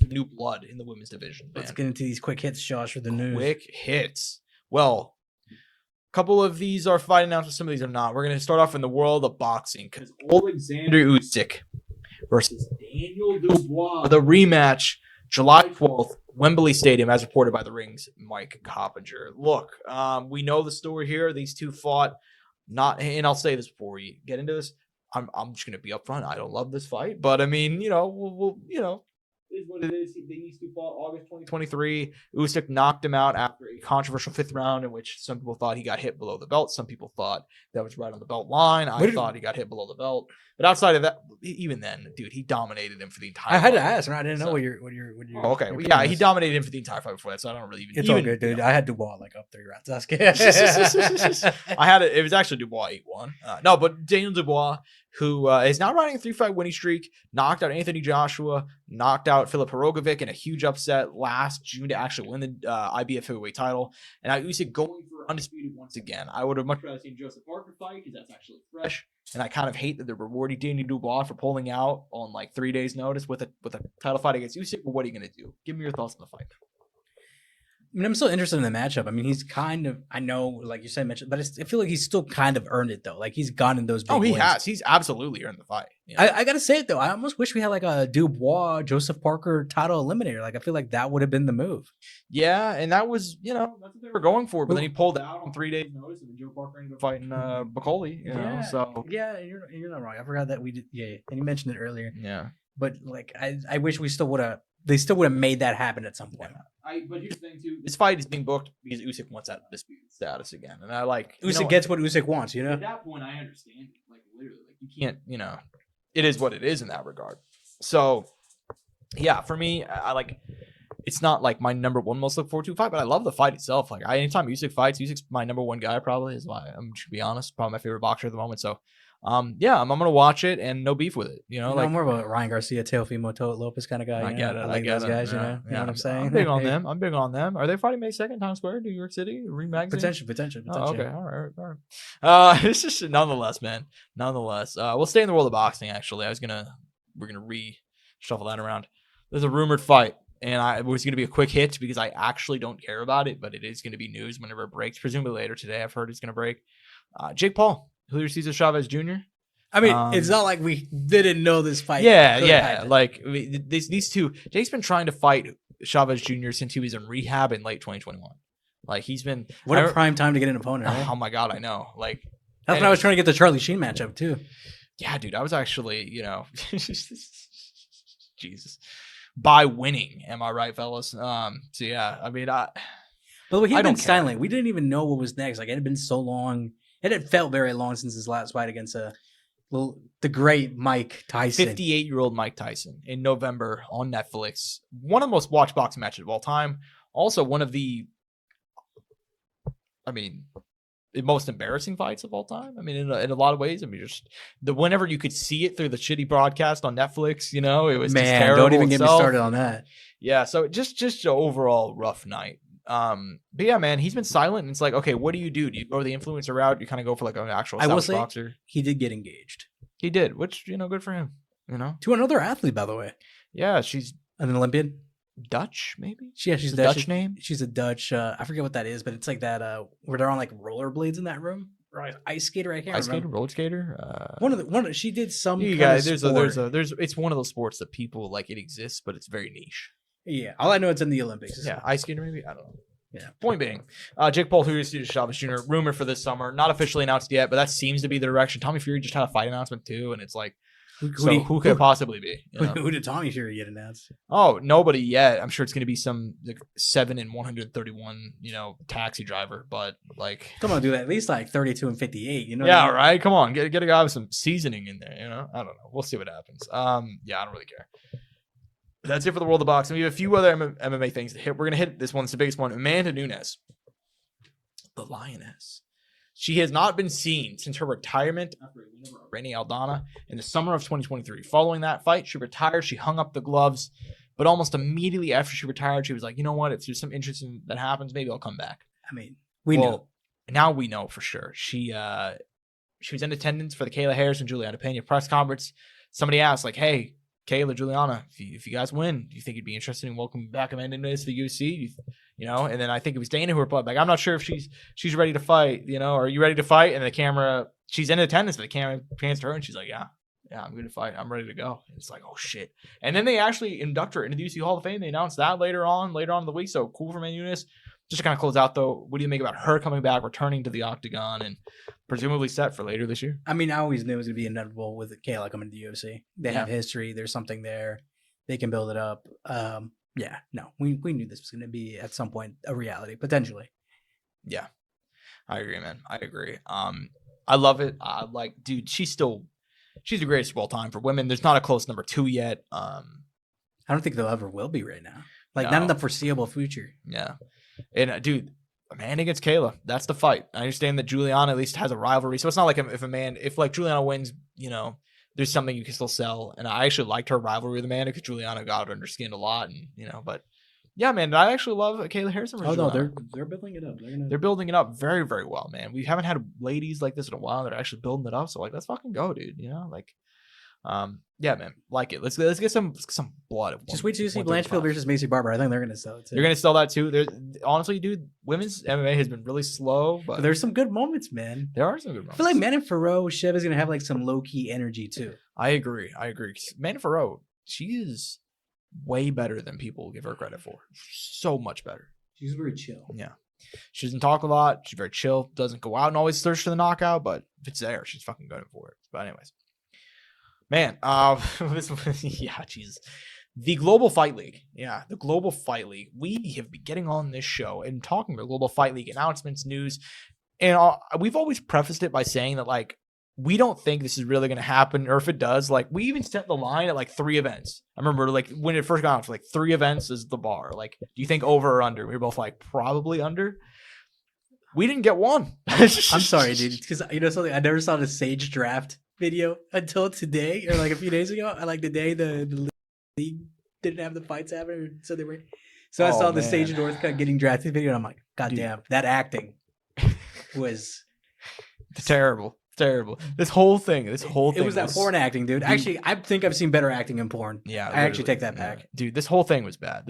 some new blood in the women's division. Let's get into these quick hits, Josh, for the news. Quick hits. Well, a couple of these are fight announcements. Some of these are not. We're going to start off in the world of boxing because Oleksandr Usyk versus Daniel Dubois, the rematch, July 12th, Wembley Stadium, as reported by The Ring's Mike Coppinger. Look, we know the story here. These two fought and I'll say this before we get into this. I'm just going to be upfront. I don't love this fight, but I mean, we'll is what it is. These two fought August 2023. Usyk knocked him out after a controversial 5th round in which some people thought he got hit below the belt. Some people thought that was right on the belt line. I thought he got hit below the belt. But outside of that, even then, dude, he dominated him for the entire I had fight. to ask, I didn't know what your Oh, okay. Well, yeah, he dominated him for the entire fight before that, so I don't really even... It's all good, dude. I had Dubois like up 3 rounds. That's good. I had it. It was actually Dubois 8-1. No, but Daniel Dubois, who is now riding a 3-fight winning streak, knocked out Anthony Joshua, knocked out Filip Hrgovic in a huge upset last June to actually win the IBF heavyweight title. And now Usyk going for undisputed once again. I would have much rather seen Joseph Parker fight because that's actually fresh. And I kind of hate that they're rewarding Daniel Dubois for pulling out on like 3 days' notice with a title fight against Usyk. But what are you going to do? Give me your thoughts on the fight. I mean, I'm still interested in the matchup. I mean, he's kind of, I know, like you said, mentioned, but I feel like he's still kind of earned it, though. Like, he's gotten those big wins. Has. He's absolutely earned the fight. I got to say it, though. I almost wish we had, like, a Dubois, Joseph Parker title eliminator. Like, I feel like that would have been the move. Yeah, and that was, that's what they were going for. But then he pulled out on 3 days' notice, and then Joe Parker ended up fighting Bacoli, know, so. Yeah, you're not wrong. I forgot that we did, and you mentioned it earlier. Yeah. But, like, I wish we still would have, they still would have made that happen at some point. But here's the thing too: this fight is being booked because Usyk wants that disputed status again, and I like Usyk gets what Usyk wants. At that point, I understand. Like literally, like you can't. It is what it is in that regard. So, yeah, for me, I like. It's not like my number one most look forward to fight, but I love the fight itself. Like anytime Usyk fights, Usyk's my number one guy. Probably is why I'm just be honest. Probably my favorite boxer at the moment. So. I'm gonna watch it and no beef with it. I'm more of a Ryan Garcia, Teofimo Lopez kind of guy. I get it. I like those guys. You know what I'm saying? I'm big on them. Are they fighting May 2nd, Times Square, New York City? Potential. Oh, okay, all right. It's just nonetheless, man. We'll stay in the world of boxing. Actually, we're gonna reshuffle that around. There's a rumored fight, and it was gonna be a quick hit because I actually don't care about it, but it is gonna be news whenever it breaks. Presumably later today. I've heard it's gonna break. Jake Paul. Julio Cesar Chavez Jr. I mean, it's not like we didn't know this fight. Yeah. Like these two, Jake's been trying to fight Chavez Jr. since he was in rehab in late 2021. Like he's been a prime time to get an opponent. Right? Oh my god, I know. Like that's when I was trying to get the Charlie Sheen matchup too. Yeah, dude, I was actually, Jesus, by winning. Am I right, fellas? So yeah, I mean, By the way, he's been silent. We didn't even know what was next. Like it had been so long. It had felt very long since his last fight against the great Mike Tyson. 58-year-old Mike Tyson in November on Netflix. One of the most watched boxing matches of all time. Also one of the most embarrassing fights of all time. I mean, in a lot of ways. I mean, just whenever you could see it through the shitty broadcast on Netflix, it was just terrible. Don't even get me started on that. Yeah, so just an overall rough night. But yeah, man, he's been silent. And it's like, okay, what do? You go the influencer route? You kind of go for like an actual boxer. He did get engaged. He did, which good for him. To another athlete, by the way. Yeah, she's an Olympian. Dutch, maybe. Yeah, she's a Dutch name. She's a Dutch. I forget what that is, but it's like that. Where they're on like rollerblades in that room. Or ice skater. I can't remember. Ice skater, roller skater. One. She did some. You guys, there's it's one of those sports that people like. It exists, but it's very niche. Yeah, all I know it's in the Olympics. Yeah, ice skater maybe. I don't know. Yeah. Point being, Jake Paul, Julio Cesar Chavez Jr. rumor for this summer, not officially announced yet, but that seems to be the direction. Tommy Fury just had a fight announcement too, and it's like, who could it possibly be? Who did Tommy Fury get announced? Oh, nobody yet. I'm sure it's going to be some 7 and 131, taxi driver. But like, come on, do that at least like 32 and 58. Yeah, right. Come on, get a guy with some seasoning in there. I don't know. We'll see what happens. Yeah, I don't really care. That's it for the world of boxing. We have a few other MMA things to hit. We're going to hit this one. It's the biggest one. Amanda Nunes, the Lioness. She has not been seen since her retirement after a win over Renee Aldana in the summer of 2023. Following that fight, she retired. She hung up the gloves. But almost immediately after she retired, she was like, you know what? If there's some interesting that happens, maybe I'll come back. I mean, we know. Now we know for sure. She was in attendance for the Kayla Harris and Juliana Pena press conference. Somebody asked, like, hey, Kayla, Juliana, if you guys win, do you think you'd be interested in welcoming back Amanda Nunes to the UFC? And then I think it was Dana who replied, like, I'm not sure if she's ready to fight, are you ready to fight? And the camera, she's in attendance, but the camera pans to her and she's like, yeah, I'm going to fight. I'm ready to go. And it's like, oh shit. And then they actually induct her into the UFC Hall of Fame. They announced that later on in the week. So cool for Amanda Nunes. Just to kind of close out though, what do you make about her coming back, returning to the octagon, and presumably set for later this year? I mean, I always knew it was going to be inevitable with Kayla coming to the UFC. They have history. There's something there. They can build it up. We knew this was going to be at some point a reality, potentially. Yeah, I agree, man. I agree. I love it. Dude, she's the greatest of all time for women. There's not a close number 2 yet. I don't think there ever will be right now. Not in the foreseeable future. Yeah. And dude, Amanda against Kayla, that's the fight. I understand that Juliana at least has a rivalry, so it's not like if Juliana wins, there's something you can still sell. And I actually liked her rivalry with Amanda because Juliana got under skin a lot, and but yeah, man, I actually love Kayla Harrison. Oh no, they're building it up. They're building it up very, very well, man. We haven't had ladies like this in a while that are actually building it up. So let's fucking go, dude. Yeah, man, like it. Let's get some blood. Just wait till you see Blanchfield versus Macy Barber. I think they're gonna sell it too. You're gonna sell that too. Honestly, dude, women's MMA has been really slow, but there's some good moments, man. There are some good moments. I feel like Manon Farrow, Chev is gonna have some low key energy too. I agree. Manon Farrow, she is way better than people give her credit for. So much better. She's very chill. Yeah. She doesn't talk a lot. She's very chill. Doesn't go out and always search for the knockout, but if it's there, she's fucking going for it. But anyways. Man, Jesus. The Global Fight League. Yeah, the Global Fight League. We have been getting on this show and talking about Global Fight League announcements, news. And we've always prefaced it by saying that, we don't think this is really going to happen. Or if it does, we even set the line at 3 events. I remember, when it first got out, 3 events is the bar. Do you think over or under? We were both probably under. We didn't get one. I'm sorry, dude. Because something, I never saw the Sage draft video until today, or a few days ago. The day the league didn't have the fights happening, so they were. So I saw the Sage and Northcutt getting drafted video, and I'm like, God damn, that acting was terrible. This whole thing. It was that porn acting, dude. Actually, I think I've seen better acting in porn. Yeah, I actually take that back. Dude, this whole thing was bad.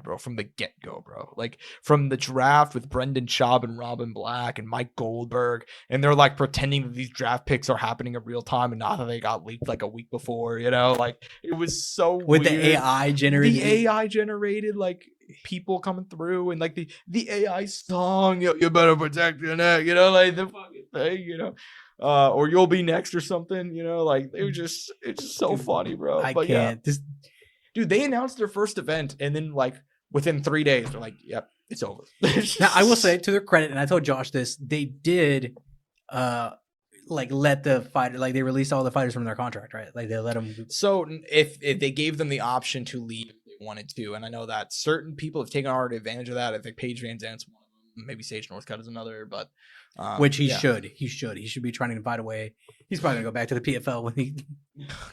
Bro, from the get-go, bro. From the draft with Brendan Schaub and Robin Black and Mike Goldberg, and they're pretending that these draft picks are happening in real time and not that they got leaked a week before, it was so with weird. The AI generated people coming through and the AI song, you better protect your neck, the fucking thing, or you'll be next or something, it's just so funny, bro. I can't. Dude, they announced their first event and then within 3 days they're yep, it's over. Now I will say to their credit, and I told Josh this, they did let the fighter, they released all the fighters from their contract, right? They let them. So if they gave them the option to leave if they wanted to, and I know that certain people have taken hard advantage of that. I think Paige Van Zant's one of them, maybe Sage Northcutt is another, but which he should be trying to find a way. He's probably gonna go back to the PFL when he.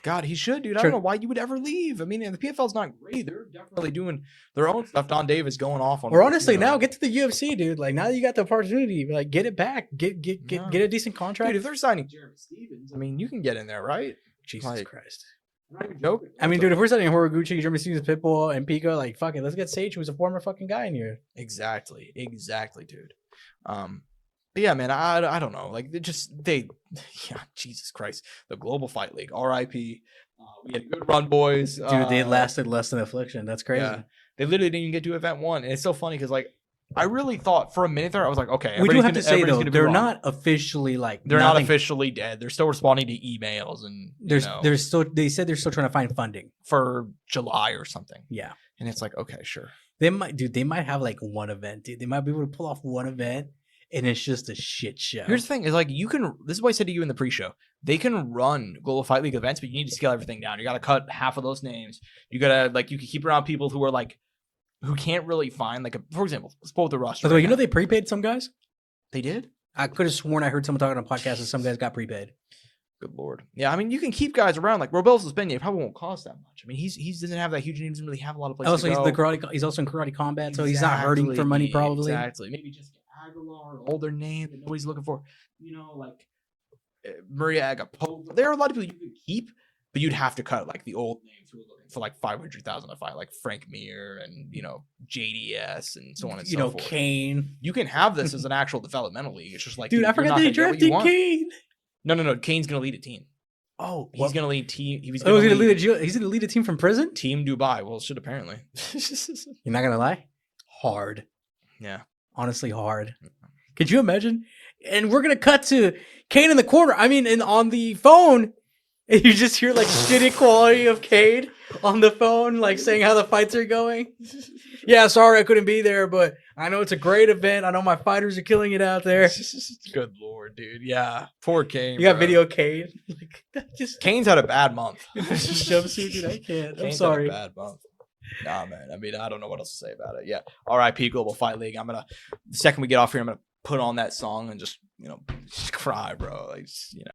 God, he should, dude. I don't know why you would ever leave. I mean, the PFL's not great. They're definitely doing their own stuff. Don Davis going off on. Or honestly, now get to the UFC, dude. Now that you got the opportunity, get it back. Get a decent contract. Dude, if they're signing Jeremy Stevens, I mean, you can get in there, right? Jesus Christ. I'm not even joking. I mean, dude, if we're signing Horiguchi, Jeremy Stevens, Pitbull, and Pico, fuck it, let's get Sage, who's a former fucking guy in here. Exactly, dude. But yeah, man, I don't know. Jesus Christ. The Global Fight League, RIP. We had a good run, boys. Dude, they lasted less than Affliction. That's crazy. Yeah. They literally didn't even get to event 1. And it's so funny because, I really thought for a minute there, I was like, okay. We do have to say, though, they're not officially, they're not officially dead. They're still responding to emails and, they said they're still trying to find funding. For July or something. Yeah. And it's okay, sure. They might have, one event, dude. They might be able to pull off one event. And it's just a shit show. Here's the thing: is you can. This is what I said to you in the pre-show. They can run Global Fight League events, but you need to scale everything down. You got to cut half of those names. You gotta you can keep around people who are who can't really find for example, let's pull up the roster. By the way, they prepaid some guys. They did. I could have sworn I heard someone talking on a podcast that some guys got prepaid. Good lord. Yeah, I mean, you can keep guys around Robel Suspenia. It probably won't cost that much. I mean, he doesn't have that huge. He doesn't really have a lot of places. Also, he's also in karate combat, so he's not hurting for money probably. Exactly. Maybe just Aguilar, older name that nobody's looking for. Maria Agapova. There are a lot of people you can keep, But you'd have to cut like the old names who were looking for like 500,000 a fight, like Frank Mir and JDS and so on and so forth. Kane. You can have this as an actual developmental league. It's just like, dude, I forgot they drafted Kane. No. Kane's gonna lead a team. Oh, he's gonna lead team. He's gonna lead a team from prison. Team Dubai. Well, shit. Apparently. You're not gonna lie. Hard. Yeah. Honestly, hard. Could you imagine? And we're gonna cut to Kane in the corner. I mean, on the phone. And you just hear like shitty quality of Cade on the phone, like saying how the fights are going. Yeah, sorry I couldn't be there, but I know it's a great event. I know my fighters are killing it out there. Good lord, dude. Yeah, poor Kane. You got video Cade. Like, Kane's had a bad month. Jumpsuit, dude. I can't. Kane's I'm sorry. Had a bad month. Nah, man. I mean, I don't know what else to say about it. Yeah. RIP Global Fight League. The second we get off here, I'm gonna put on that song and just cry, bro. Like,